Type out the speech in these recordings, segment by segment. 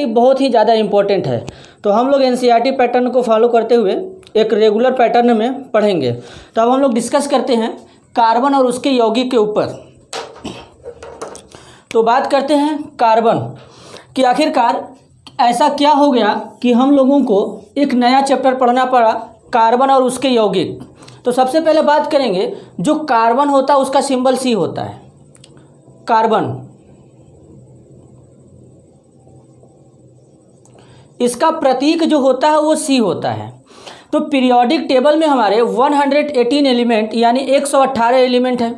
बहुत ही ज़्यादा इम्पोर्टेंट है। तो हम लोग एनसीईआरटी पैटर्न को फॉलो करते हुए एक रेगुलर पैटर्न में पढ़ेंगे। तो अब हम लोग डिस्कस करते हैं कार्बन और उसके यौगिक के ऊपर। तो बात करते हैं कार्बन कि आखिरकार ऐसा क्या हो गया कि हम लोगों को एक नया चैप्टर पढ़ना पड़ा, कार्बन और उसके यौगिक। तो सबसे पहले बात करेंगे, जो कार्बन होता है उसका सिंबल सी होता है। कार्बन, इसका प्रतीक जो होता है वो सी होता है। तो पीरियोडिक टेबल में हमारे 118 एलिमेंट यानी 118 एलिमेंट है।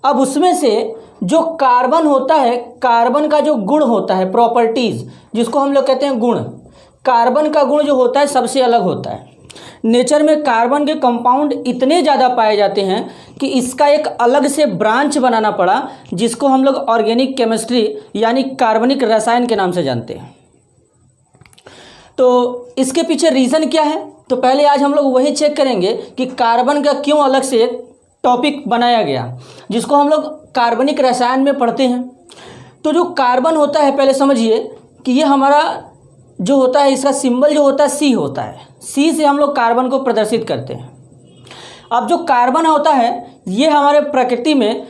अब उसमें से जो कार्बन होता है, कार्बन का जो गुण होता है, प्रॉपर्टीज़ जिसको हम लोग कहते हैं गुण, कार्बन का गुण जो होता है सबसे अलग होता है। नेचर में कार्बन के कंपाउंड इतने ज़्यादा पाए जाते हैं कि इसका एक अलग से ब्रांच बनाना पड़ा, जिसको हम लोग ऑर्गेनिक केमिस्ट्री यानी कार्बनिक रसायन के नाम से जानते हैं। तो इसके पीछे रीज़न क्या है? तो पहले आज हम लोग वही चेक करेंगे कि कार्बन का क्यों अलग से एक टॉपिक बनाया गया, जिसको हम लोग कार्बनिक रसायन में पढ़ते हैं। तो जो कार्बन होता है, पहले समझिए कि ये हमारा जो होता है, इसका सिंबल जो होता है सी होता है। सी से हम लोग कार्बन को प्रदर्शित करते हैं। अब जो कार्बन होता है ये हमारे प्रकृति में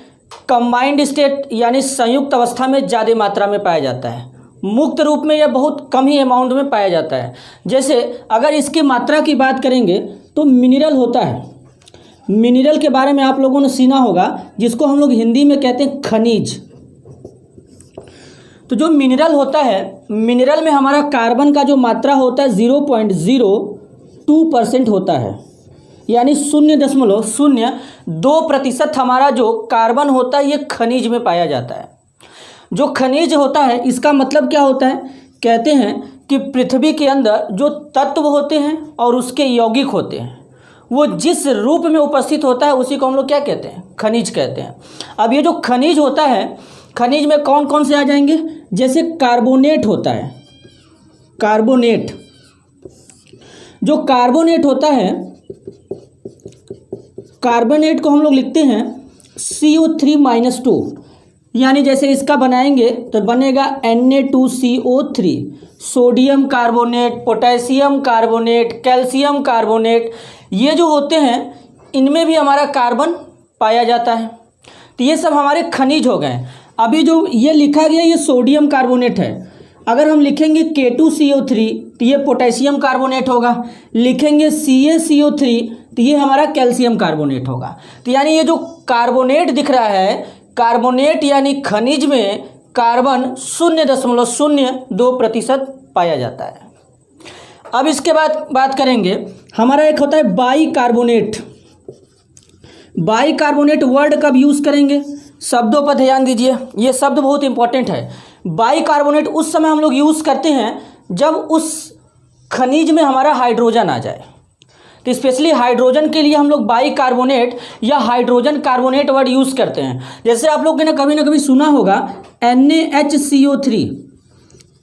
कंबाइंड स्टेट यानी संयुक्त अवस्था में ज़्यादा मात्रा में पाया जाता है। मुक्त रूप में यह बहुत कम ही अमाउंट में पाया जाता है। जैसे अगर इसकी मात्रा की बात करेंगे तो मिनरल होता है। मिनरल के बारे में आप लोगों ने सुना होगा, जिसको हम लोग हिंदी में कहते हैं खनिज। तो जो मिनरल होता है, मिनरल में हमारा कार्बन का जो मात्रा होता है 0.02% होता है, यानी 0.02% हमारा जो कार्बन होता है ये खनिज में पाया जाता है। जो खनिज होता है इसका मतलब क्या होता है? कहते हैं कि पृथ्वी के अंदर जो तत्व होते हैं और उसके यौगिक होते हैं, वो जिस रूप में उपस्थित होता है उसी को हम लोग क्या कहते हैं? खनिज कहते हैं। अब ये जो खनिज होता है, खनिज में कौन कौन से आ जाएंगे? जैसे कार्बोनेट होता है। कार्बोनेट, जो कार्बोनेट होता है, कार्बोनेट को हम लोग लिखते हैं CO3-2, यानी जैसे इसका बनाएंगे तो बनेगा Na2CO3। Sodium carbonate, potassium carbonate, calcium carbonate, ये जो होते हैं इनमें भी हमारा कार्बन पाया जाता है। तो ये सब हमारे खनिज हो गए। अभी जो ये लिखा गया ये सोडियम कार्बोनेट है। अगर हम लिखेंगे K2CO3 तो ये पोटेशियम कार्बोनेट होगा। लिखेंगे CaCO3 तो ये हमारा कैल्शियम कार्बोनेट होगा। तो यानी ये जो कार्बोनेट दिख रहा है, कार्बोनेट यानी खनिज में कार्बन 0.02% पाया जाता है। अब इसके बाद बात करेंगे, हमारा एक होता है बाइकार्बोनेट। बाइकार्बोनेट वर्ड कब यूज़ करेंगे? शब्दों पर ध्यान दीजिए, ये शब्द बहुत इंपॉर्टेंट है। बाइकार्बोनेट उस समय हम लोग यूज़ करते हैं जब उस खनिज में हमारा हाइड्रोजन आ जाए। तो स्पेशली हाइड्रोजन के लिए हम लोग बाइकार्बोनेट या हाइड्रोजन कार्बोनेट वर्ड यूज़ करते हैं। जैसे आप लोग ने कभी ना कभी सुना होगा NaHCO3,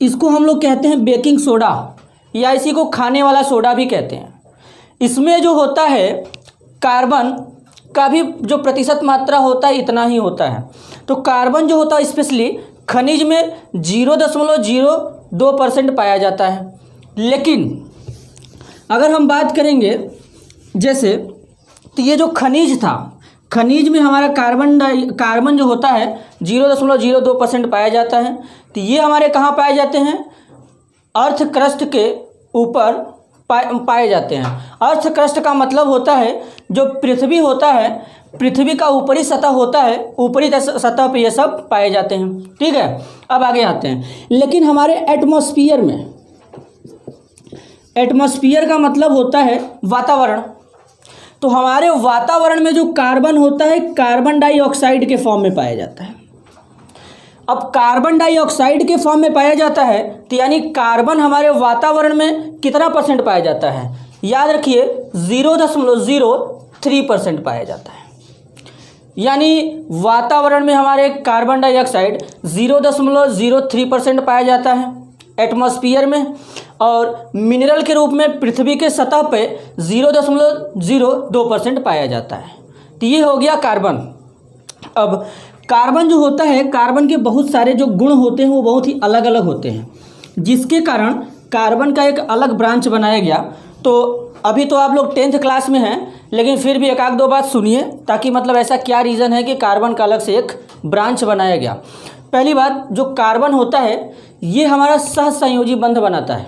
इसको हम लोग कहते हैं बेकिंग सोडा या इसी को खाने वाला सोडा भी कहते हैं। इसमें जो होता है कार्बन का भी जो प्रतिशत मात्रा होता है इतना ही होता है। तो कार्बन जो होता है स्पेशली खनिज में 0.02% पाया जाता है। लेकिन अगर हम बात करेंगे जैसे, तो ये जो खनिज था, खनिज में हमारा कार्बन जो होता है 0.02% पाया जाता है। तो ये हमारे कहाँ पाए जाते हैं? अर्थ क्रस्ट के ऊपर पाए जाते हैं। अर्थ क्रस्ट का मतलब होता है जो पृथ्वी होता है, पृथ्वी का ऊपरी सतह होता है, ऊपरी सतह पे ये सब पाए जाते हैं। ठीक है, अब आगे आते हैं। लेकिन हमारे एटमॉस्फेयर में, एटमॉस्फेयर का मतलब होता है वातावरण। तो हमारे वातावरण में जो कार्बन होता है कार्बन डाइऑक्साइड के फॉर्म में पाया जाता है। अब कार्बन डाइऑक्साइड के फॉर्म में पाया जाता है तो यानी कार्बन हमारे वातावरण में कितना परसेंट पाया जाता है? याद रखिए 0.03% पाया जाता है। यानी वातावरण में हमारे कार्बन डाइऑक्साइड 0.03% पाया जाता है एटमॉस्फेयर में, और मिनरल के रूप में पृथ्वी के सतह पे 0.02% पाया जाता है। तो ये हो गया कार्बन। अब कार्बन जो होता है, कार्बन के बहुत सारे जो गुण होते हैं वो बहुत ही अलग अलग होते हैं। जिसके कारण कार्बन का एक अलग ब्रांच बनाया गया। तो अभी तो आप लोग 10th क्लास में हैं, लेकिन फिर भी एक आध दो बात सुनिए, ताकि मतलब ऐसा क्या रीज़न है कि कार्बन का अलग से एक ब्रांच बनाया गया। पहली बात, जो कार्बन होता है ये हमारा सहसंयोजी बंध बनाता है।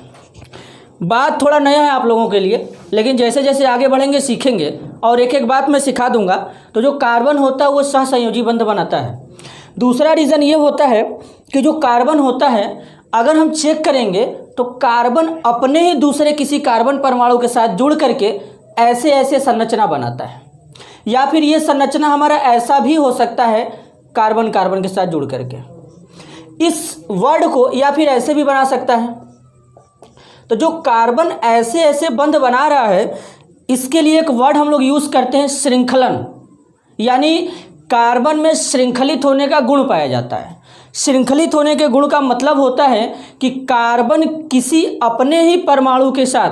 बात थोड़ा नया है आप लोगों के लिए, लेकिन जैसे जैसे आगे बढ़ेंगे सीखेंगे और एक एक बात मैं सिखा दूंगा। तो जो कार्बन होता है वो सहसंयोजी बंध बनाता है। दूसरा रीज़न ये होता है कि जो कार्बन होता है, अगर हम चेक करेंगे तो कार्बन अपने ही दूसरे किसी कार्बन परमाणु के साथ जुड़ करके ऐसे ऐसे संरचना बनाता है, या फिर ये संरचना हमारा ऐसा भी हो सकता है कार्बन कार्बन के साथ जुड़ करके इस वर्ड को, या फिर ऐसे भी बना सकता है। तो जो कार्बन ऐसे ऐसे बंध बना रहा है, इसके लिए एक वर्ड हम लोग यूज़ करते हैं श्रृंखलन, यानी कार्बन में श्रृंखलित होने का गुण पाया जाता है। श्रृंखलित होने के गुण का मतलब होता है कि कार्बन किसी अपने ही परमाणु के साथ,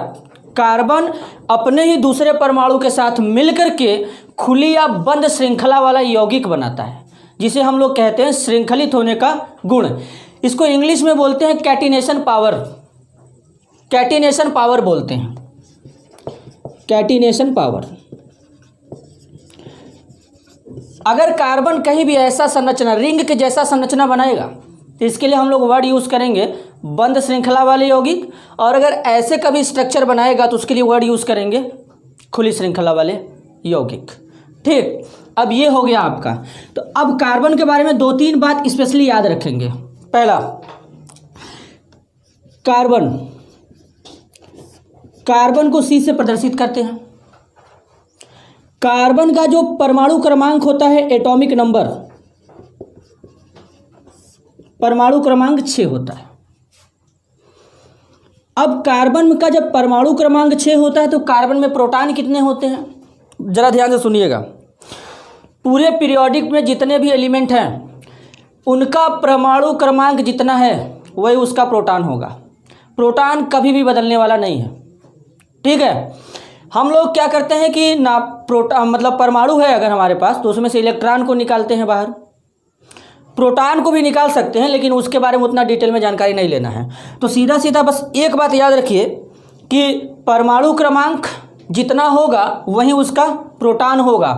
कार्बन अपने ही दूसरे परमाणु के साथ मिलकर के खुली या बंद श्रृंखला वाला यौगिक बनाता है, जिसे हम लोग कहते हैं श्रृंखलित होने का गुण। इसको इंग्लिश में बोलते हैं कैटिनेशन पावर। कैटिनेशन पावर बोलते हैं, कैटिनेशन पावर। अगर कार्बन कहीं भी ऐसा संरचना, रिंग के जैसा संरचना बनाएगा, तो इसके लिए हम लोग वर्ड यूज़ करेंगे बंद श्रृंखला वाले यौगिक, और अगर ऐसे कभी स्ट्रक्चर बनाएगा तो उसके लिए वर्ड यूज़ करेंगे खुली श्रृंखला वाले यौगिक। ठीक, अब ये हो गया आपका। तो अब कार्बन के बारे में 2-3 बात स्पेशली याद रखेंगे। पहला, कार्बन को C से प्रदर्शित करते हैं। कार्बन का जो परमाणु क्रमांक होता है, एटॉमिक नंबर, परमाणु क्रमांक 6 होता है। अब कार्बन का जब परमाणु क्रमांक 6 होता है तो कार्बन में प्रोटॉन कितने होते हैं, जरा ध्यान से सुनिएगा। पूरे पीरियोडिक में जितने भी एलिमेंट हैं उनका परमाणु क्रमांक जितना है वही उसका प्रोटॉन होगा। प्रोटॉन कभी भी बदलने वाला नहीं है। ठीक है, हम लोग क्या करते हैं कि ना प्रोटॉन मतलब परमाणु है अगर हमारे पास, तो उसमें से इलेक्ट्रॉन को निकालते हैं बाहर। प्रोटॉन को भी निकाल सकते हैं, लेकिन उसके बारे में उतना डिटेल में जानकारी नहीं लेना है। तो सीधा सीधा बस एक बात याद रखिए कि परमाणु क्रमांक जितना होगा वही उसका प्रोटॉन होगा।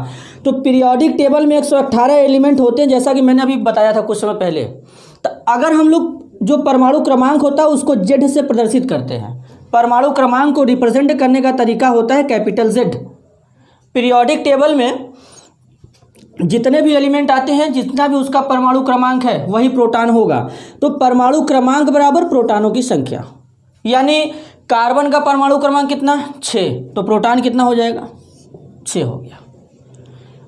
तो पीरियोडिक टेबल में 118 एलिमेंट होते हैं, जैसा कि मैंने अभी बताया था कुछ समय पहले। तो अगर हम लोग जो परमाणु क्रमांक होता है उसको Z से प्रदर्शित करते हैं। परमाणु क्रमांक को रिप्रेजेंट करने का तरीका होता है कैपिटल Z। पीरियोडिक टेबल में जितने भी एलिमेंट आते हैं, जितना भी उसका परमाणु क्रमांक है वही प्रोटॉन होगा। तो परमाणु क्रमांक बराबर प्रोटॉनों की संख्या, यानी कार्बन का परमाणु क्रमांक कितना, 6, तो प्रोटॉन कितना हो जाएगा, 6 हो गया।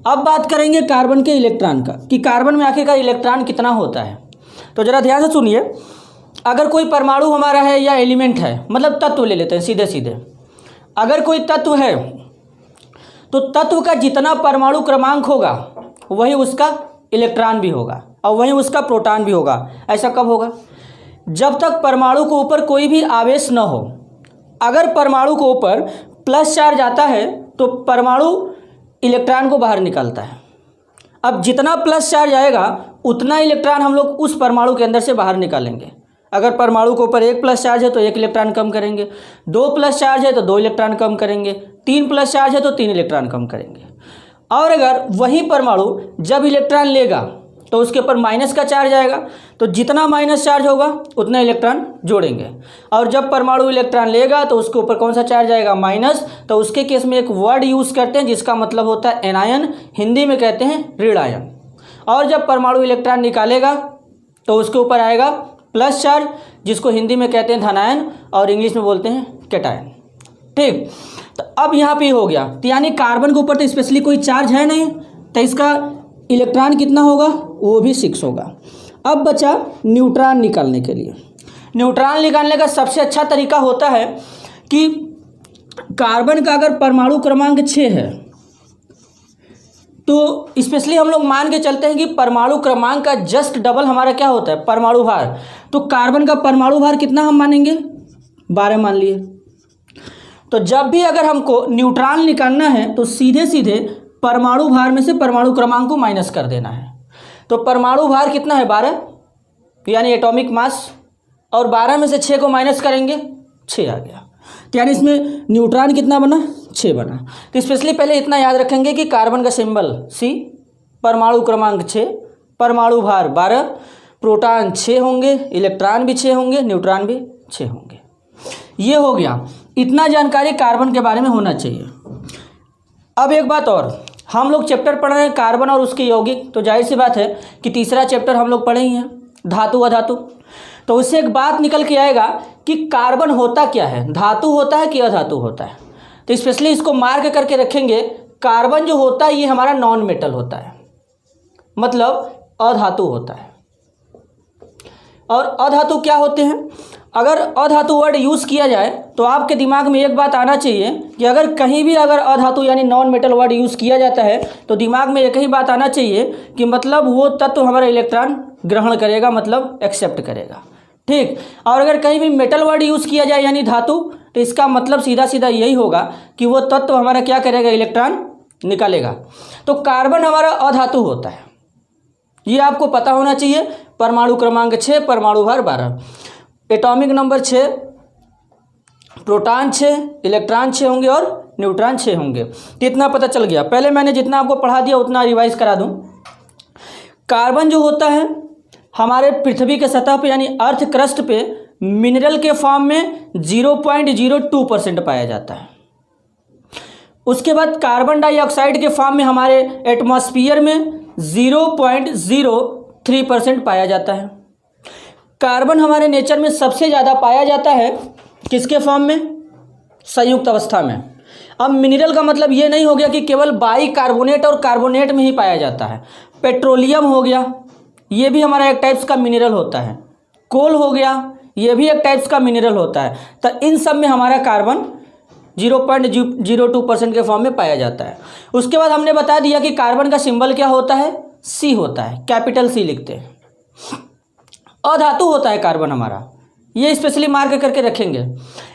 अब बात करेंगे कार्बन के इलेक्ट्रॉन का, कि कार्बन में आखिरकार इलेक्ट्रॉन कितना होता है। तो ज़रा ध्यान से सुनिए, अगर कोई परमाणु हमारा है या एलिमेंट है, मतलब तत्व ले लेते हैं सीधे सीधे। अगर कोई तत्व है तो तत्व का जितना परमाणु क्रमांक होगा वही उसका इलेक्ट्रॉन भी होगा और वही उसका प्रोटॉन भी होगा। ऐसा कब होगा, जब तक परमाणु के ऊपर कोई भी आवेश न हो। अगर परमाणु के ऊपर प्लस चार्ज आता है तो परमाणु इलेक्ट्रॉन को बाहर निकालता है। अब जितना प्लस चार्ज आएगा उतना इलेक्ट्रॉन हम लोग उस परमाणु के अंदर से बाहर निकालेंगे। अगर परमाणु के ऊपर 1 प्लस चार्ज है तो 1 इलेक्ट्रॉन कम करेंगे, 2 प्लस चार्ज है तो 2 इलेक्ट्रॉन कम करेंगे, 3 प्लस चार्ज है तो 3 इलेक्ट्रॉन कम करेंगे। और अगर वही परमाणु जब इलेक्ट्रॉन लेगा तो उसके ऊपर माइनस का चार्ज आएगा, तो जितना माइनस चार्ज होगा उतना इलेक्ट्रॉन जोड़ेंगे। और जब परमाणु इलेक्ट्रॉन लेगा तो उसके ऊपर कौन सा चार्ज आएगा, माइनस। तो उसके केस में एक वर्ड यूज़ करते हैं जिसका मतलब होता है एनायन, हिंदी में कहते हैं ऋण आयन। और जब परमाणु इलेक्ट्रॉन निकालेगा तो उसके ऊपर आएगा प्लस चार्ज, जिसको हिंदी में कहते हैं धनायन और इंग्लिश में बोलते हैं कैटायन। ठीक, तो अब यहाँ पे हो गया, तो यानी कार्बन के ऊपर तो स्पेशली कोई चार्ज है नहीं, तो इसका इलेक्ट्रॉन कितना होगा, वो भी 6 होगा। अब बचा न्यूट्रॉन निकालने के लिए। न्यूट्रॉन निकालने का सबसे अच्छा तरीका होता है कि कार्बन का अगर परमाणु क्रमांक 6 है तो स्पेशली हम लोग मान के चलते हैं कि परमाणु क्रमांक का जस्ट डबल हमारा क्या होता है, परमाणु भार। तो कार्बन का परमाणु भार कितना हम मानेंगे, 12 मान लिए। तो जब भी अगर हमको न्यूट्रॉन निकालना है तो सीधे सीधे परमाणु भार में से परमाणु क्रमांक को माइनस कर देना है। तो परमाणु भार कितना है, 12, यानी एटॉमिक मास, और 12 में से 6 को माइनस करेंगे 6 आ गया। तो यानी इसमें न्यूट्रॉन कितना बना, 6 बना। तो स्पेशली पहले इतना याद रखेंगे कि कार्बन का सिंबल C, परमाणु क्रमांक 6, परमाणु भार 12, प्रोटॉन 6 होंगे, इलेक्ट्रॉन भी 6 होंगे, न्यूट्रॉन भी 6 होंगे। ये हो गया, इतना जानकारी कार्बन के बारे में होना चाहिए। अब एक बात और, हम लोग चैप्टर पढ़ रहे हैं कार्बन और उसके यौगिक, तो जाहिर सी बात है कि तीसरा चैप्टर हम लोग पढ़े ही हैं, धातु अधातु। तो उससे एक बात निकल के आएगा कि कार्बन होता क्या है, धातु होता है कि अधातु होता है। तो स्पेशली इसको मार्क करके रखेंगे, कार्बन जो होता है ये हमारा नॉन मेटल होता है, मतलब अधातु होता है। और अधातु क्या होते हैं, अगर अधातु वर्ड यूज़ किया जाए तो आपके दिमाग में एक बात आना चाहिए कि अगर कहीं भी अगर अधातु यानी नॉन मेटल वर्ड यूज़ किया जाता है तो दिमाग में एक ही बात आना चाहिए कि मतलब वो तत्व हमारा इलेक्ट्रॉन ग्रहण करेगा, मतलब एक्सेप्ट करेगा, ठीक। और अगर कहीं भी मेटल वर्ड यूज़ किया जाए यानी धातु, तो इसका मतलब सीधा सीधा यही होगा कि वो तत्व हमारा क्या करेगा, इलेक्ट्रॉन निकालेगा। तो कार्बन हमारा अधातु होता है, ये आपको पता होना चाहिए। परमाणु क्रमांक 6, परमाणु भार 12, एटॉमिक नंबर 6, प्रोटॉन 6, इलेक्ट्रॉन 6 होंगे और न्यूट्रॉन 6 होंगे। तो इतना पता चल गया। पहले मैंने जितना आपको पढ़ा दिया उतना रिवाइज करा दूं। कार्बन जो होता है हमारे पृथ्वी के सतह पे यानी अर्थ क्रस्ट पे मिनरल के फॉर्म में 0.02% पाया जाता है। उसके बाद कार्बन डाइऑक्साइड के फॉर्म में हमारे एटमॉस्फेयर में 0.03% पाया जाता है। कार्बन हमारे नेचर में सबसे ज़्यादा पाया जाता है किसके फॉर्म में, संयुक्त अवस्था में। अब मिनरल का मतलब ये नहीं हो गया कि केवल बाइकार्बोनेट और कार्बोनेट में ही पाया जाता है। पेट्रोलियम हो गया, ये भी हमारा एक टाइप्स का मिनरल होता है। कोल हो गया, ये भी एक टाइप्स का मिनरल होता है। तो इन सब में हमारा कार्बन 0.02% के फॉर्म में पाया जाता है। उसके बाद हमने बता दिया कि कार्बन का सिंबल क्या होता है, C होता है, कैपिटल C लिखते हैं। अधातु होता है कार्बन हमारा, ये स्पेशली मार्क करके रखेंगे।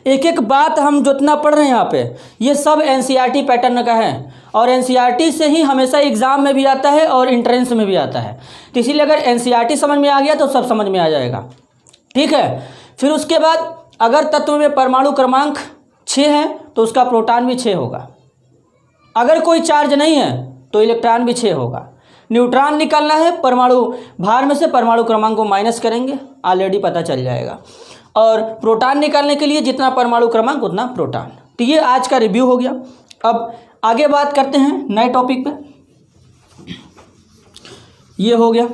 एक एक बात हम जितना पढ़ रहे हैं यहाँ पे, ये सब NCERT पैटर्न का है और NCERT से ही हमेशा एग्जाम में भी आता है और इंट्रेंस में भी आता है। तो इसीलिए अगर NCERT समझ में आ गया तो सब समझ में आ जाएगा, ठीक है। फिर उसके बाद अगर तत्व में परमाणु क्रमांक 6 है तो उसका प्रोटॉन भी 6 होगा। अगर कोई चार्ज नहीं है तो इलेक्ट्रॉन भी 6 होगा। न्यूट्रॉन निकालना है, परमाणु भार में से परमाणु क्रमांक को माइनस करेंगे, ऑलरेडी पता चल जाएगा। और प्रोटॉन निकालने के लिए जितना परमाणु क्रमांक उतना प्रोटॉन। तो ये आज का रिव्यू हो गया। अब आगे बात करते हैं नए टॉपिक पे। ये हो गया,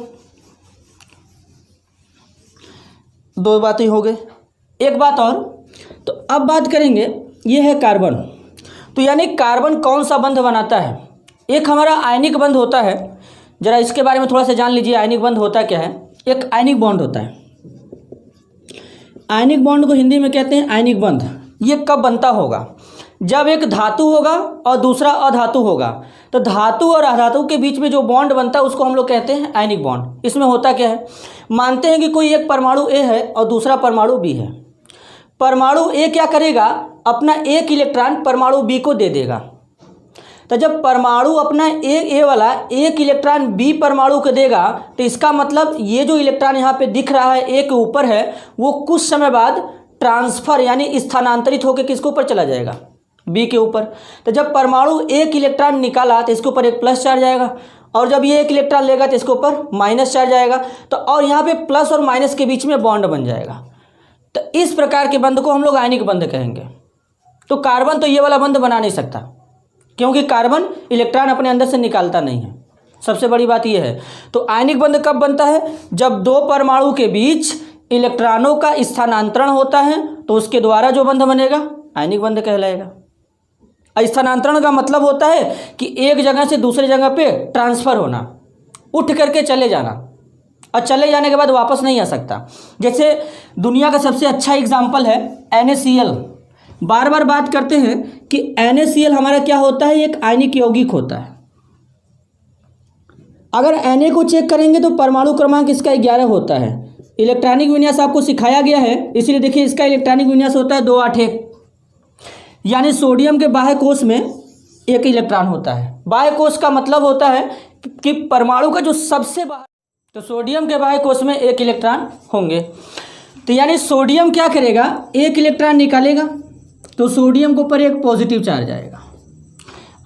2 बातें हो गई। एक बात और, तो अब बात करेंगे, ये है कार्बन। तो यानी कार्बन कौन सा बंध बनाता है। एक हमारा आयनिक बंध होता है, जरा इसके बारे में थोड़ा सा जान लीजिए। आयनिक बंध होता क्या है। एक आयनिक बॉन्ड होता है, आयनिक बॉन्ड को हिंदी में कहते हैं आयनिक बंध। ये कब बनता होगा, जब एक धातु होगा और दूसरा अधातु होगा। तो धातु और अधातु के बीच में जो बॉन्ड बनता है उसको हम लोग कहते हैं आयनिक बॉन्ड। इसमें होता क्या है, मानते हैं कि कोई एक परमाणु A है और दूसरा परमाणु B है। परमाणु A क्या करेगा, अपना एक इलेक्ट्रॉन परमाणु B को दे देगा। तो जब परमाणु अपना A वाला एक इलेक्ट्रॉन B परमाणु को देगा तो इसका मतलब ये जो इलेक्ट्रॉन यहाँ पे दिख रहा है A के ऊपर है, वो कुछ समय बाद ट्रांसफर यानी स्थानांतरित होकर किसके ऊपर चला जाएगा, B के ऊपर। तो जब परमाणु एक इलेक्ट्रॉन निकाला तो इसके ऊपर एक प्लस चार्ज आएगा, और जब ये एक इलेक्ट्रॉन लेगा तो इसके ऊपर माइनस चार्ज आएगा। तो और यहाँ पे प्लस और माइनस के बीच में बॉन्ड बन जाएगा। तो इस प्रकार के बंध को हम लोग आयनिक बंध कहेंगे। तो कार्बन तो ये वाला बंध बना नहीं सकता, क्योंकि कार्बन इलेक्ट्रॉन अपने अंदर से निकालता नहीं है। सबसे बड़ी बात यह है। तो आयनिक बंध कब बनता है, जब 2 परमाणु के बीच इलेक्ट्रॉनों का स्थानांतरण होता है तो उसके द्वारा जो बंध बनेगा आयनिक बंध कहलाएगा। स्थानांतरण का मतलब होता है कि एक जगह से दूसरी जगह पे ट्रांसफ़र होना, उठ करके चले जाना, और चले जाने के बाद वापस नहीं आ सकता। जैसे दुनिया का सबसे अच्छा एग्जाम्पल है NaCl। बार बार बात करते हैं कि NaCl हमारा क्या होता है, एक आयनिक यौगिक होता है। अगर Na को चेक करेंगे तो परमाणु क्रमांक इसका 11 होता है। इलेक्ट्रॉनिक विन्यास आपको सिखाया गया है, इसलिए देखिए इसका इलेक्ट्रॉनिक विन्यास होता है 281, यानी सोडियम के बाह्य कोश में एक इलेक्ट्रॉन होता है। बाह्य कोश का मतलब होता है कि परमाणु का जो सबसे बाहर, तो सोडियम के बाह्य कोश में एक इलेक्ट्रॉन होंगे। तो यानी सोडियम क्या करेगा, एक इलेक्ट्रॉन निकालेगा तो सोडियम के ऊपर एक पॉजिटिव चार्ज आएगा।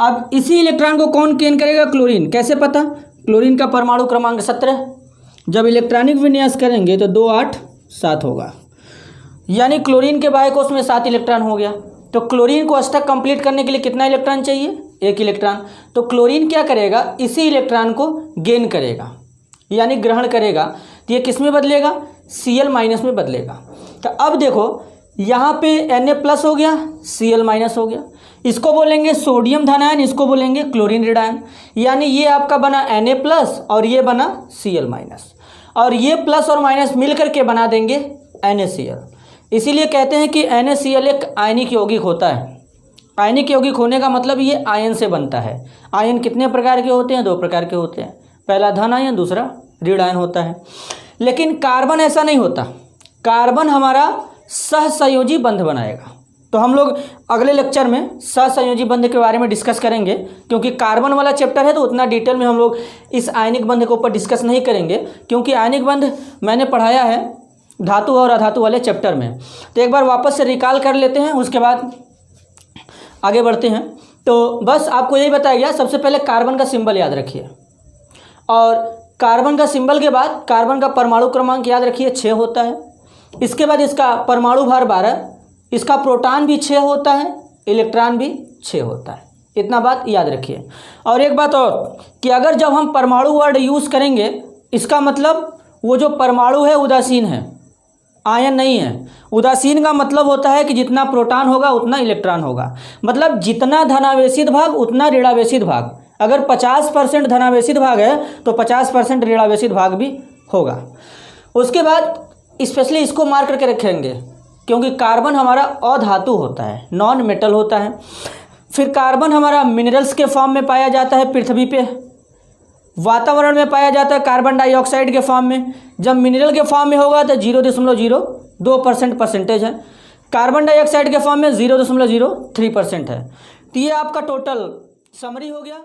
अब इसी इलेक्ट्रॉन को कौन गेन करेगा, क्लोरीन। कैसे पता, क्लोरीन का परमाणु क्रमांक 17, जब इलेक्ट्रॉनिक विन्यास करेंगे तो 2 8 7 होगा, यानी क्लोरीन के बाह्य कोश में 7 इलेक्ट्रॉन हो गया। तो क्लोरीन को अष्टक कंप्लीट करने के लिए कितना इलेक्ट्रॉन चाहिए, 1 इलेक्ट्रॉन। तो क्लोरीन क्या करेगा, इसी इलेक्ट्रॉन को गेन करेगा यानी ग्रहण करेगा, तो ये किस में बदलेगा, Cl- में बदलेगा। तो अब देखो यहाँ पे Na+ हो गया, Cl- हो गया, इसको बोलेंगे सोडियम धनायन, इसको बोलेंगे क्लोरीन ऋणायन। यानी ये आपका बना Na+ और ये बना Cl-, और ये प्लस और माइनस मिल करके बना देंगे NaCl। इसीलिए कहते हैं कि NaCl एक आयनिक यौगिक होता है। आयनिक यौगिक होने का मतलब ये आयन से बनता है। आयन कितने प्रकार के होते हैं, 2 प्रकार के होते हैं, पहला धन आयन, दूसरा ऋण आयन होता है। लेकिन कार्बन ऐसा नहीं होता, कार्बन हमारा सहसंयोजी बंध बनाएगा। तो हम लोग अगले लेक्चर में सहसंयोजी बंध के बारे में डिस्कस करेंगे, क्योंकि कार्बन वाला चैप्टर है तो उतना डिटेल में हम लोग इस आयनिक बंध के ऊपर डिस्कस नहीं करेंगे, क्योंकि आयनिक बंध मैंने पढ़ाया है धातु और अधातु वाले चैप्टर में। तो एक बार वापस से रिकॉल कर लेते हैं, उसके बाद आगे बढ़ते हैं। तो बस आपको यही बताया गया, सबसे पहले कार्बन का सिंबल याद रखिए, और कार्बन का सिंबल के बाद कार्बन का परमाणु क्रमांक याद रखिए 6 होता है। इसके बाद इसका परमाणु भार 12, इसका प्रोटॉन भी 6 होता है, इलेक्ट्रॉन भी 6 होता है। इतना बात याद रखिए। और एक बात और कि अगर जब हम परमाणु वर्ड यूज़ करेंगे, इसका मतलब वो जो परमाणु है उदासीन है, आयन नहीं है। उदासीन का मतलब होता है कि जितना प्रोटॉन होगा उतना इलेक्ट्रॉन होगा, मतलब जितना धनावेशित भाग उतना ऋणावेशित भाग। अगर 50% धनावेशित भाग है तो 50% ऋणावेशित भाग भी होगा। उसके बाद स्पेशली इसको मार्क करके रखेंगे, क्योंकि कार्बन हमारा अधातु होता है, नॉन मेटल होता है। फिर कार्बन हमारा मिनरल्स के फॉर्म में पाया जाता है पृथ्वी पे, वातावरण में पाया जाता है कार्बन डाइऑक्साइड के फॉर्म में। जब मिनरल के फॉर्म में होगा तो 0.02% परसेंटेज है, कार्बन डाइऑक्साइड के फॉर्म में 0.03% है। तो ये आपका टोटल समरी हो गया।